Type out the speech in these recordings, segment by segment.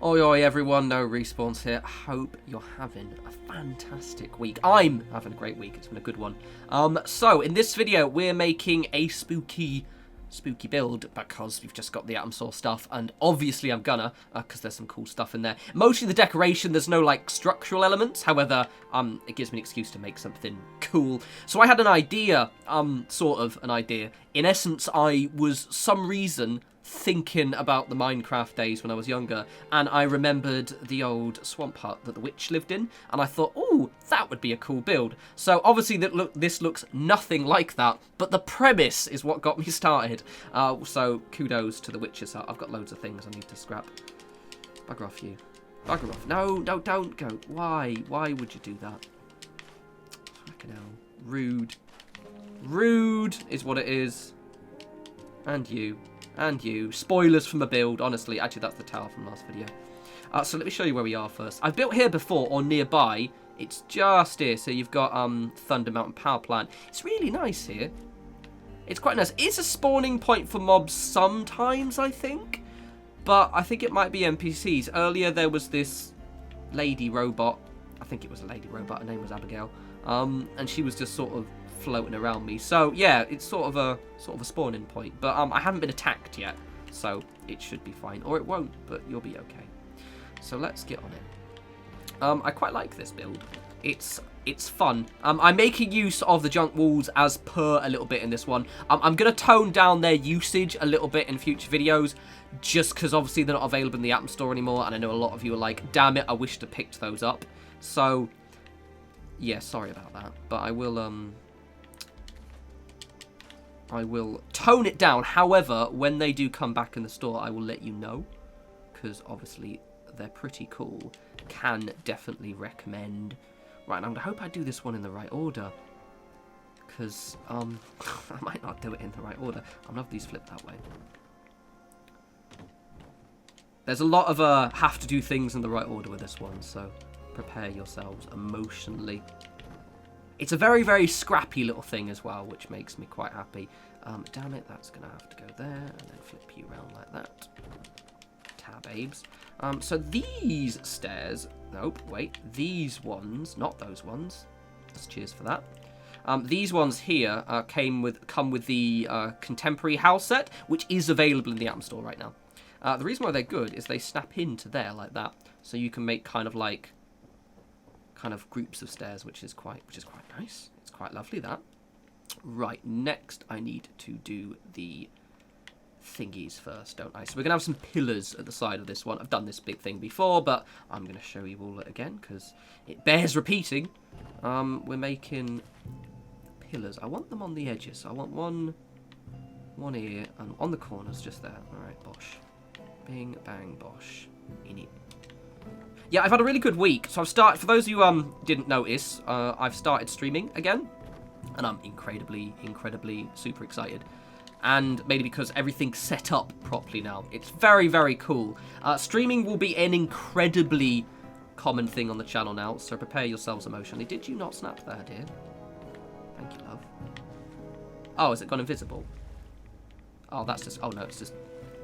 Oi oi everyone, no respawns here. Hope you're having a fantastic week. I'm having a great week, it's been a good one. So in this video we're making a spooky build because we've just got the atom source stuff, and obviously I'm gonna, because there's some cool stuff in there. Mostly the decoration, there's no like structural elements, however, it gives me an excuse to make something cool. So I had an idea, sort of an idea. In essence, I was some reason thinking about the Minecraft days when I was younger, and I remembered the old swamp hut that the witch lived in, and I thought, oh, that would be a cool build. So obviously this looks nothing like that, but the premise is what got me started. So kudos to the witch's hut. I've got loads of things I need to scrap. Bugger off, you. Bugger off. No, don't go. Why would you do that? Fucking hell. Rude. Rude is what it is. And you. And you. Spoilers from the build, honestly. Actually, that's the tower from last video. So let me show you where we are first. I've built here before, or nearby. It's just here. So you've got Thunder Mountain Power Plant. It's really nice here. It's quite nice. It's a spawning point for mobs sometimes, I think. But I think it might be NPCs. Earlier, there was this lady robot. I think it was a lady robot. Her name was Abigail. And she was just sort of floating around me. So yeah, it's sort of a spawning point, but I haven't been attacked yet, so it should be fine, or it won't, but you'll be okay. So let's get on it. I quite like this build. It's fun. I'm making use of the junk walls as per a little bit in this one. I'm gonna tone down their usage a little bit in future videos, just because obviously they're not available in the app store anymore, and I know a lot of you are like, damn it, I wish to picked those up. So yeah, sorry about that, but I will tone it down. However, when they do come back in the store, I will let you know, because obviously they're pretty cool. Can definitely recommend. Right, and I hope I do this one in the right order, because I might not do it in the right order. I'll have these flipped that way. There's a lot of have to do things in the right order with this one, so prepare yourselves emotionally. It's a very, very scrappy little thing as well, which makes me quite happy. Damn it, that's going to have to go there, and then flip you around like that. Tababes. So these stairs... Nope, wait. These ones, not those ones. Let's cheers for that. These ones here come with the contemporary house set, which is available in the app store right now. The reason why they're good is they snap into there like that, so you can make kind of groups of stairs, which is quite nice. It's quite lovely, that. Right, next I need to do the thingies first, don't I? So we're gonna have some pillars at the side of this one. I've done this big thing before, but I'm gonna show you all again because it bears repeating. We're making pillars. I want them on the edges. So I want one here and on the corners, just there. All right, bosh, bing, bang, bosh, in it. Yeah, I've had a really good week. So I've started, for those of you who didn't notice, I've started streaming again. And I'm incredibly super excited. And mainly because everything's set up properly now. It's very, very cool. Streaming will be an incredibly common thing on the channel now. So prepare yourselves emotionally. Did you not snap there, dear? Thank you, love. Oh, has it gone invisible? Oh, that's just... Oh, no, it's just...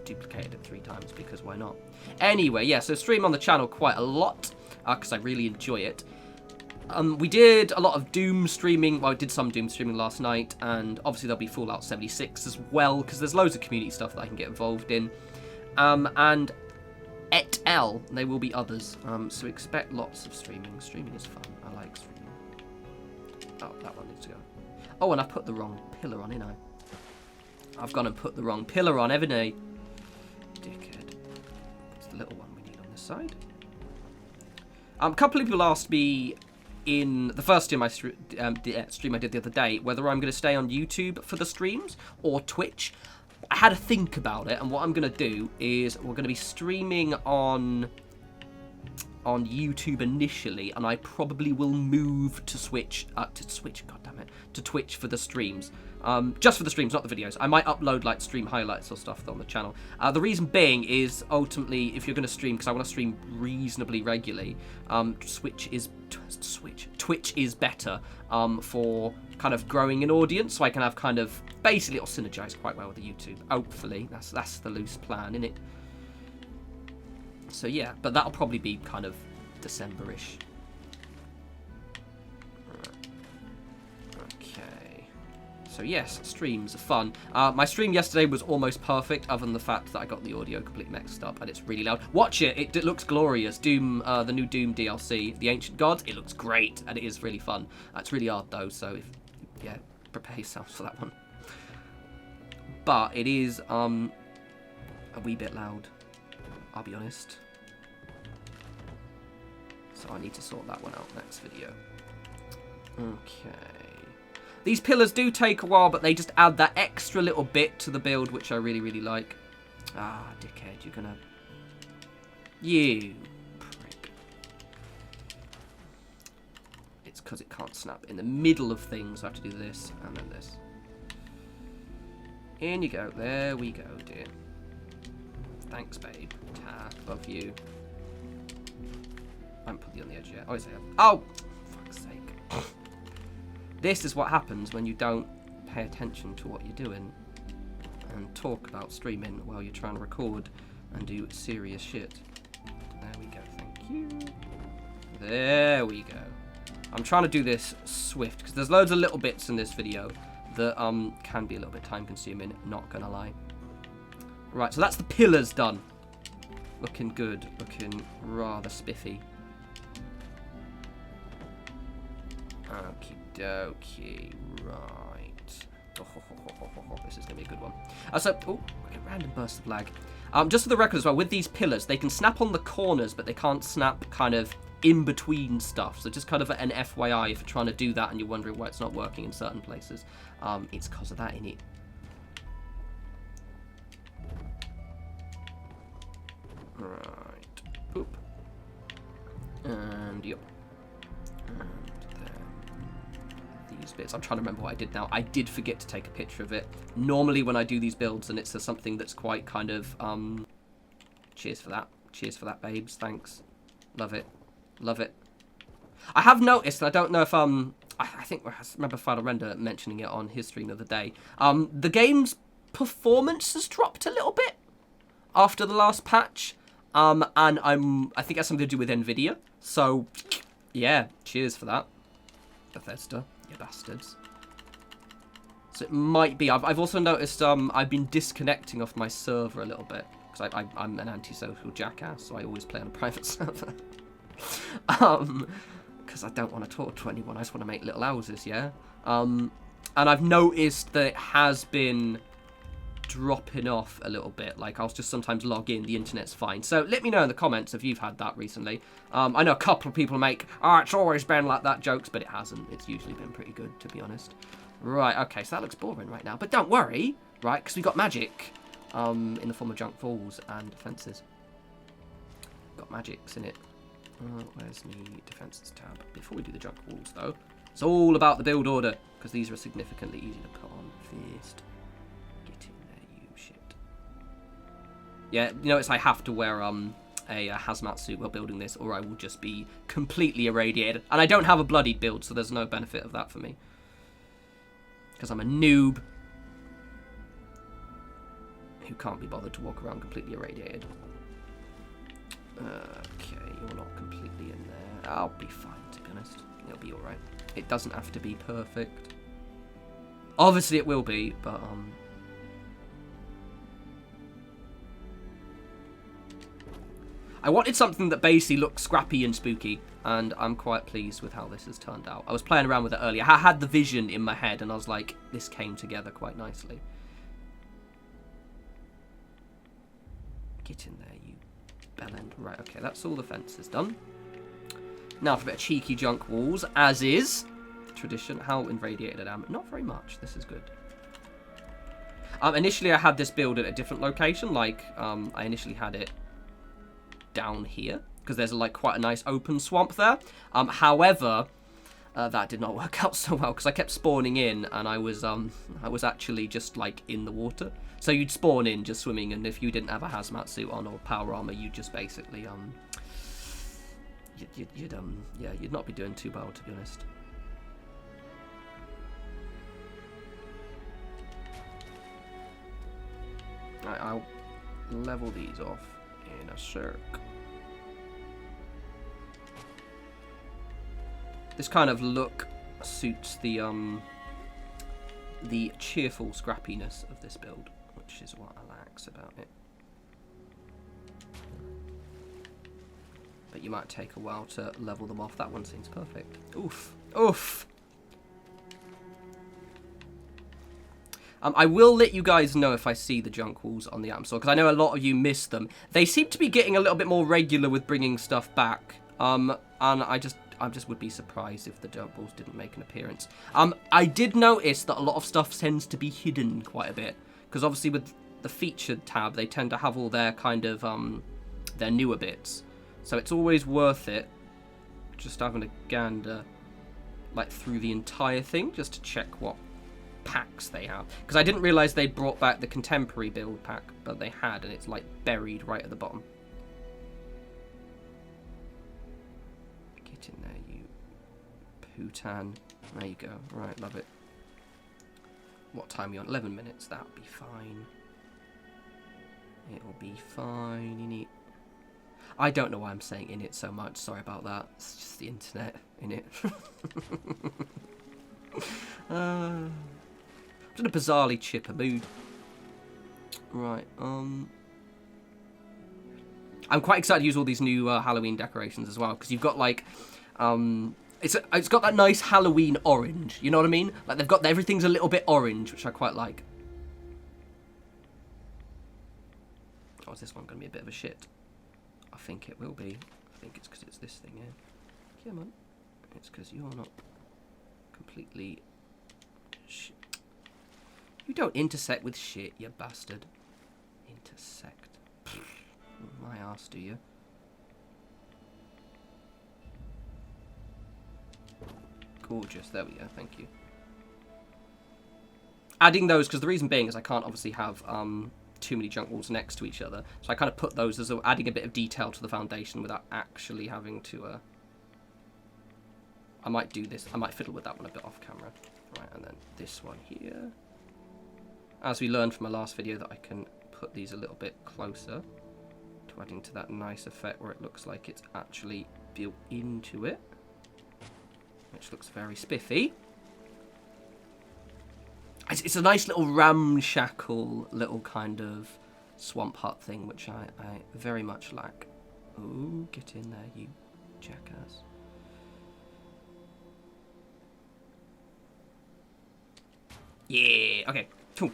duplicated it 3 times because why not? Anyway, yeah, so stream on the channel quite a lot because I really enjoy it. We did a lot of Doom streaming. Well, I did some Doom streaming last night, and obviously there'll be Fallout 76 as well because there's loads of community stuff that I can get involved in. And et al. There will be others. So expect lots of streaming. Streaming is fun. I like streaming. Oh, that one needs to go. Oh, and I put the wrong pillar on, didn't I? I've gone and put the wrong pillar on, haven't I? Dickhead. It's the little one we need on this side. A couple of people asked me in the first stream I did the other day whether I'm going to stay on YouTube for the streams or Twitch. I had to think about it, and what I'm going to do is we're going to be streaming on YouTube initially, and I probably will move to Twitch for the streams. Just for the streams, not the videos. I might upload like stream highlights or stuff on the channel. The reason being is ultimately if you're going to stream, because I want to stream reasonably regularly, Twitch is better for kind of growing an audience, so I can have kind of basically it'll synergize quite well with the YouTube. Hopefully, that's the loose plan, innit? So yeah, but that'll probably be kind of December-ish. Okay. So yes, streams are fun. My stream yesterday was almost perfect, other than the fact that I got the audio completely mixed up and it's really loud. Watch it, it looks glorious. Doom, the new Doom DLC, The Ancient Gods, it looks great and it is really fun. It's really hard though, so yeah, prepare yourselves for that one. But it is a wee bit loud, I'll be honest. So I need to sort that one out next video. Okay. These pillars do take a while, but they just add that extra little bit to the build, which I really, really like. Ah, dickhead, you're gonna... You prick. It's because it can't snap in the middle of things. I have to do this and then this. In you go. There we go, dear. Thanks, babe. Ta, love you. I haven't put you on the edge yet. Oh, yes, I have. Oh! Fuck's sake. This is what happens when you don't pay attention to what you're doing and talk about streaming while you're trying to record and do serious shit. There we go. Thank you. There we go. I'm trying to do this swift because there's loads of little bits in this video that can be a little bit time consuming, not gonna lie. Right, so that's the pillars done. Looking good, looking rather spiffy. Okie dokie, right. This is gonna be a good one. So, oh, okay, random burst of lag. Just for the record as well, with these pillars, they can snap on the corners, but they can't snap kind of in between stuff. So just kind of an FYI if you're trying to do that and you're wondering why it's not working in certain places. It's because of that, innit? Right. Boop. And yep. And then these bits. I'm trying to remember what I did now. I did forget to take a picture of it. Normally when I do these builds and it's something that's quite kind of cheers for that. Cheers for that, babes. Thanks. Love it. Love it. I have noticed, and I don't know if I think I remember Final Render mentioning it on his stream the other day. The game's performance has dropped a little bit after the last patch. And I think it has something to do with Nvidia. So, yeah, cheers for that, Bethesda, you bastards. So it might be. I've also noticed I've been disconnecting off my server a little bit because I'm an antisocial jackass, so I always play on a private server. Because I don't want to talk to anyone. I just want to make little houses, yeah. And I've noticed that it has been dropping off a little bit. Like, I'll just sometimes log in, the internet's fine. So let me know in the comments if you've had that recently. I know a couple of people make, oh, it's always been like that jokes, but it hasn't. It's usually been pretty good, to be honest. Right, okay, so that looks boring right now. But don't worry, right, because we got magic in the form of junk walls and defences. Got magics in it. Where's the defences tab? Before we do the junk walls, though, it's all about the build order, because these are significantly easier to put on first. Get in there, you shit. Yeah, you notice I have to wear a hazmat suit while building this, or I will just be completely irradiated. And I don't have a bloodied build, so there's no benefit of that for me. Because I'm a noob who can't be bothered to walk around completely irradiated. Okay, you're not completely in there. I'll be fine, to be honest. It'll be alright. It doesn't have to be perfect. Obviously it will be, but I wanted something that basically looks scrappy and spooky, and I'm quite pleased with how this has turned out. I was playing around with it earlier. I had the vision in my head, and I was like, this came together quite nicely. Get in there, you bellend. Right, okay, that's all the fences done. Now for a bit of cheeky junk walls, as is tradition. How irradiated I am? Not very much. This is good. Initially, I had this build at a different location. Like, I initially had it down here because there's like quite a nice open swamp there. However, that did not work out so well because I kept spawning in, and I was actually just like in the water. So you'd spawn in just swimming, and if you didn't have a hazmat suit on or power armor, you'd just basically you'd not be doing too well, to be honest. Right, I'll level these off in a sec. This kind of look suits the cheerful scrappiness of this build, which is what I likes about it. But you might take a while to level them off. That one seems perfect. Oof. Oof. I will let you guys know if I see the junk walls on the app store, because I know a lot of you miss them. They seem to be getting a little bit more regular with bringing stuff back. And I just would be surprised if the junk walls didn't make an appearance. I did notice that a lot of stuff tends to be hidden quite a bit, because obviously with the featured tab, they tend to have all their kind of their newer bits. So it's always worth it just having a gander like through the entire thing just to check what packs they have, because I didn't realize they'd brought back the contemporary build pack, but they had, and it's like buried right at the bottom. Get in there, you pootan. There you go. Right, love it. What time are you on? 11 minutes. That'll be fine. It'll be fine, innit? I don't know why I'm saying in it so much. Sorry about that. It's just the internet, innit? I'm in a bizarrely chipper mood. Right, I'm quite excited to use all these new Halloween decorations as well, because you've got like, it's got that nice Halloween orange. You know what I mean? Like they've got everything's a little bit orange, which I quite like. Oh, is this one going to be a bit of a shit? I think it will be. I think it's because it's this thing here. Come on. It's because you're not completely shit. You don't intersect with shit, you bastard. Intersect. My ass, do you? Gorgeous. There we go. Thank you. Adding those, because the reason being is I can't obviously have too many junk walls next to each other, so I kind of put those as adding a bit of detail to the foundation without actually having to I might do this, I might fiddle with that one a bit off camera. Right, and then this one here, as we learned from my last video, that I can put these a little bit closer to adding to that nice effect where it looks like it's actually built into it, which looks very spiffy. It's a nice little ramshackle little kind of swamp hut thing, which I very much like. Ooh, get in there, you jackass. Yeah, okay. Cool.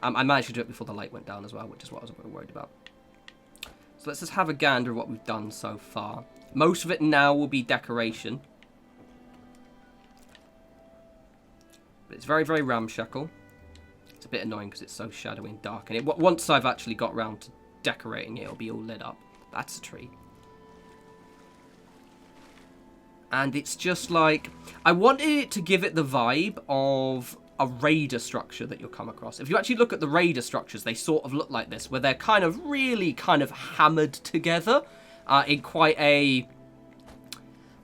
I managed to do it before the light went down as well, which is what I was a bit worried about. So let's just have a gander at what we've done so far. Most of it now will be decoration. But it's very, very ramshackle. It's a bit annoying because it's so shadowy and dark. And once I've actually got around to decorating it, it'll be all lit up. That's a tree. And it's just like, I wanted it to give it the vibe of a raider structure that you'll come across. If you actually look at the raider structures, they sort of look like this, where they're kind of really kind of hammered together in quite a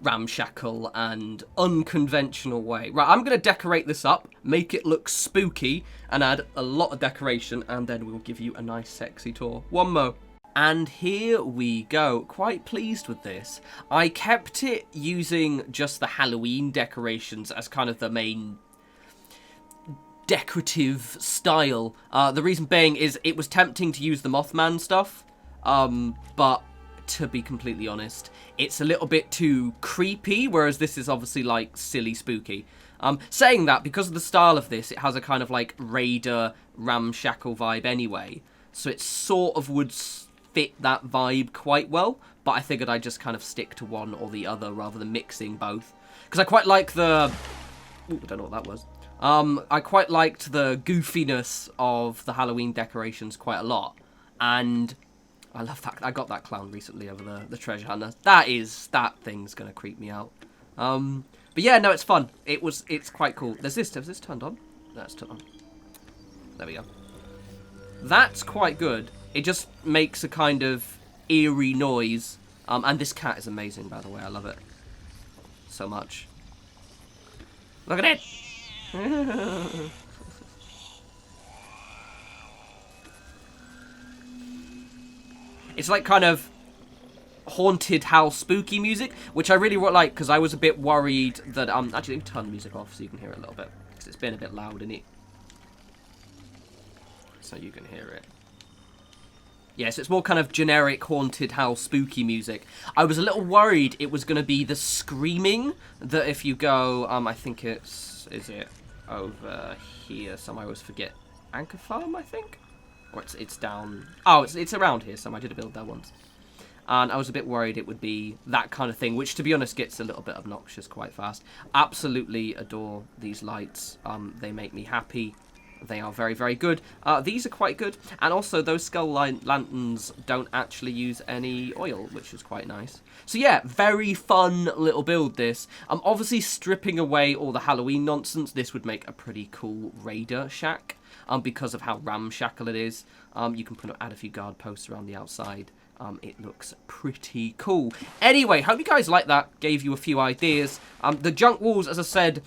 ramshackle and unconventional way. Right, I'm going to decorate this up, make it look spooky, and add a lot of decoration, and then we'll give you a nice sexy tour. One more. And here we go. Quite pleased with this. I kept it using just the Halloween decorations as kind of the main decorative style. The reason being is it was tempting to use the Mothman stuff, but to be completely honest, it's a little bit too creepy, whereas this is obviously like silly spooky. Saying that, because of the style of this, it has a kind of like raider ramshackle vibe anyway, so it sort of would fit that vibe quite well, but I figured I'd just kind of stick to one or the other rather than mixing both, because I quite like the ooh, I don't know what that was. I quite liked the goofiness of the Halloween decorations quite a lot, and I love that. I got that clown recently over the treasure hunter. That thing's gonna creep me out. But yeah, no, it's fun. It's quite cool. Has this turned on? That's turned on. There we go. That's quite good. It just makes a kind of eerie noise. And this cat is amazing, by the way. I love it so much. Look at it. It's like kind of haunted house spooky music, which I really like because I was a bit worried that actually let me turn the music off so you can hear it a little bit because it's been a bit loud in it, so you can hear it. Yes, it's more kind of generic haunted house spooky music. I was a little worried it was going to be the screaming that if you go, I think is it over here? Some I always forget. Anchor Farm, I think? Or it's down. Oh, it's around here. Some I did a build there once. And I was a bit worried it would be that kind of thing, which to be honest gets a little bit obnoxious quite fast. Absolutely adore these lights. They make me happy. They are very, very good. These are quite good. And also, those skull lanterns don't actually use any oil, which is quite nice. So yeah, very fun little build, this. Obviously, stripping away all the Halloween nonsense, this would make a pretty cool raider shack. Because of how ramshackle it is. You can add a few guard posts around the outside. It looks pretty cool. Anyway, hope you guys like that. Gave you a few ideas. The junk walls, as I said,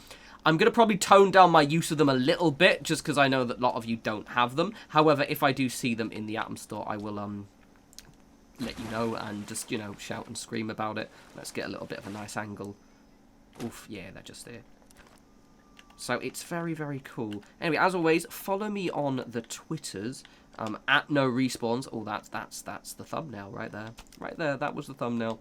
I'm going to probably tone down my use of them a little bit, just because I know that a lot of you don't have them. However, if I do see them in the Atom store, I will let you know and just, you know, shout and scream about it. Let's get a little bit of a nice angle. Oof, yeah, they're just there. So it's very, very cool. Anyway, as always, follow me on the Twitters. At norespawns. Oh, that's the thumbnail right there. Right there, that was the thumbnail.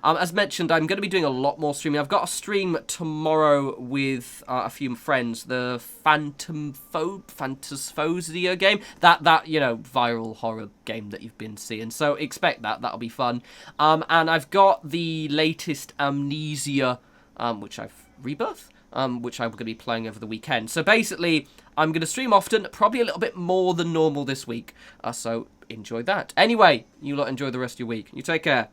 As mentioned, I'm going to be doing a lot more streaming. I've got a stream tomorrow with a few friends. The Phantasphobia game. That you know, viral horror game that you've been seeing. So expect that. That'll be fun. And I've got the latest Amnesia, which I've Rebirth. Which I'm going to be playing over the weekend. So basically, I'm going to stream often, probably a little bit more than normal this week. So enjoy that. Anyway, you lot enjoy the rest of your week. You take care.